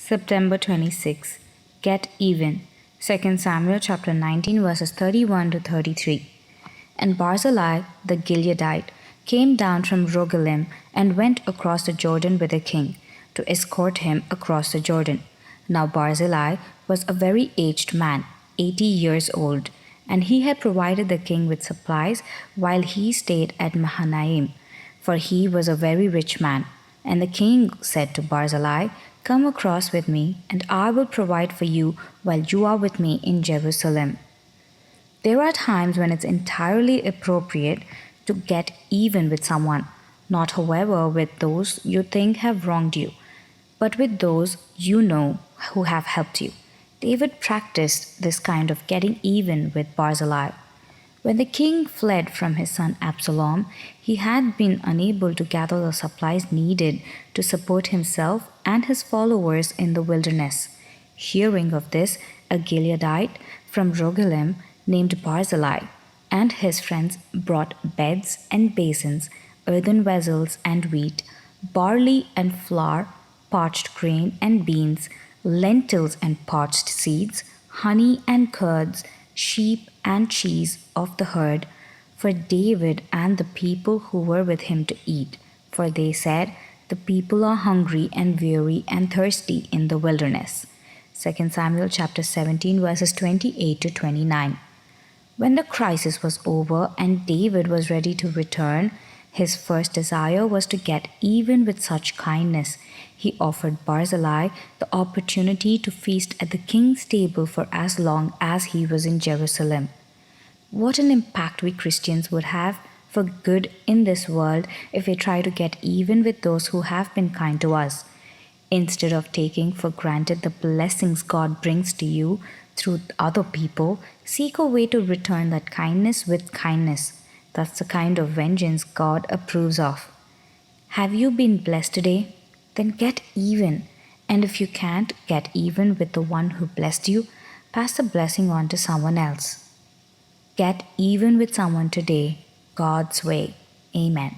September 26. Get even. 2 Samuel chapter 19 verses 31 to 33. And Barzillai the Gileadite came down from Rogelim and went across the Jordan with the king, to escort him across the Jordan. Now Barzillai was a very aged man, 80 years old, and he had provided the king with supplies while he stayed at Mahanaim, for he was a very rich man. And the king said to Barzillai, "Come across with me, and I will provide for you while you are with me in Jerusalem." There are times when it's entirely appropriate to get even with someone, not however with those you think have wronged you, but with those you know who have helped you. David practiced this kind of getting even with Barzillai. When the king fled from his son Absalom, he had been unable to gather the supplies needed to support himself and his followers in the wilderness. Hearing of this, a Gileadite from Rogelim named Barzillai and his friends brought beds and basins, earthen vessels and wheat, barley and flour, parched grain and beans, lentils and parched seeds, honey and curds, sheep and cheese of the herd, for David and the people who were with him to eat. For they said, "The people are hungry and weary and thirsty in the wilderness." 2 Samuel chapter 17 verses 28 to 29. When the crisis was over and David was ready to return, his first desire was to get even with such kindness. He offered Barzillai the opportunity to feast at the king's table for as long as he was in Jerusalem. What an impact we Christians would have for good in this world if we try to get even with those who have been kind to us. Instead of taking for granted the blessings God brings to you through other people, seek a way to return that kindness with kindness. That's the kind of vengeance God approves of. Have you been blessed today? Then get even. And if you can't get even with the one who blessed you, pass the blessing on to someone else. Get even with someone today, God's way. Amen.